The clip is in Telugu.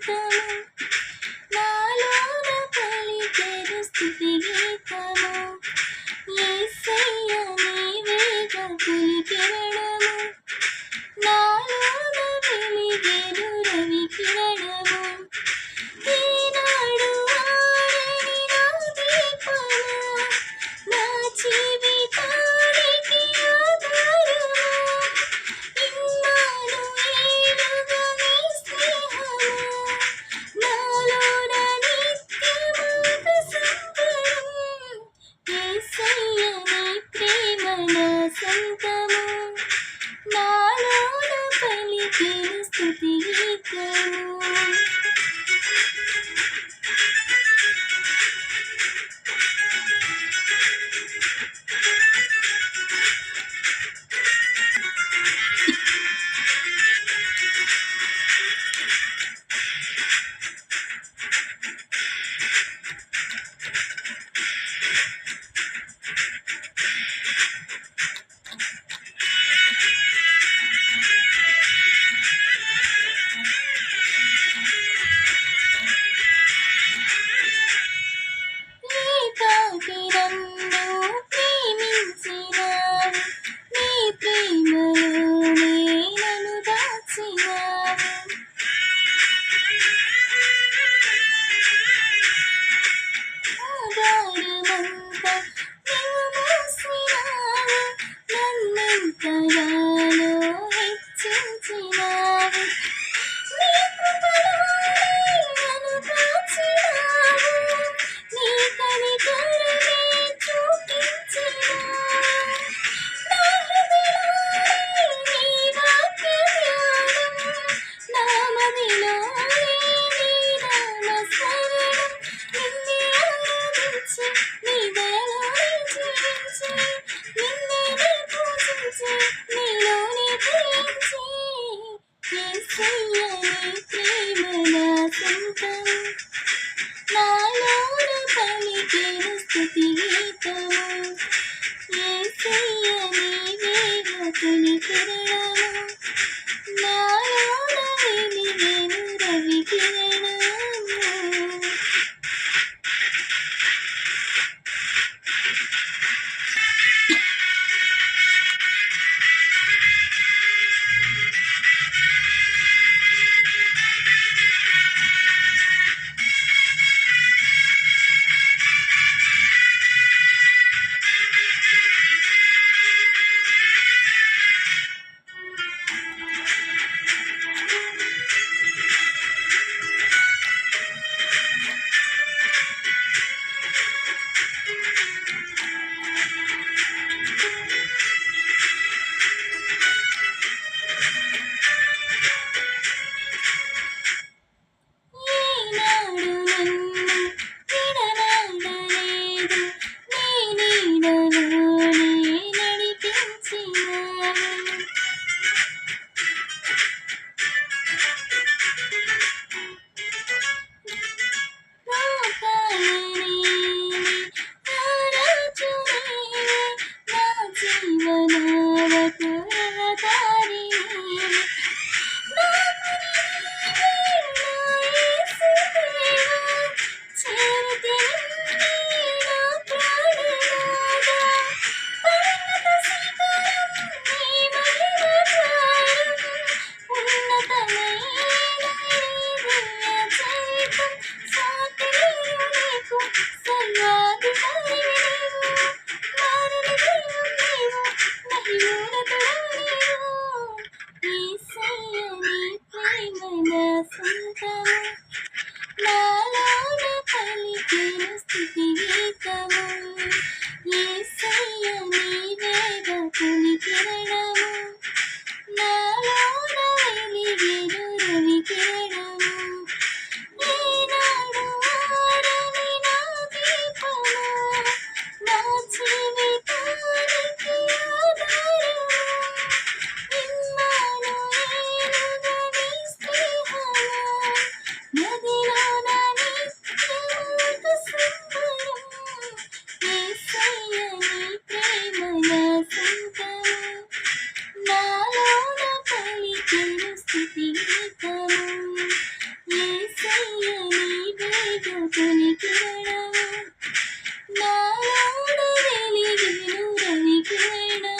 సంతము నాలోన పలికెను స్తుతి గీతము యేసయ్య నీవేగా తొలి కిరణము నాలోన వెలిగెను రవి కిరణము ఈనాడు ఆరని నా దీపము నా జీవితానికి ఆధారము ఇమ్మానుయేలుగా నీ స్నేహము నాలోన నిత్యము సంతరం యేసయ్య నీ ప్రేమ నా సంతము నాలోన పలికెను స్తుతి గీతము నాలోన పలికెను స్తుతి గీతము యేసయ్య నీవేగా తొలి కిరణము నాలోన వెలిగెను రవి కిరణము నాలోన పలికెను స్తుతి గీతము యేసయ్య నీవేగా తొలి కిరణము నాలోన వెలిగెను రవి కిరణము తొలి కిరణము నాలోన వెలిగెను రవి కిరణము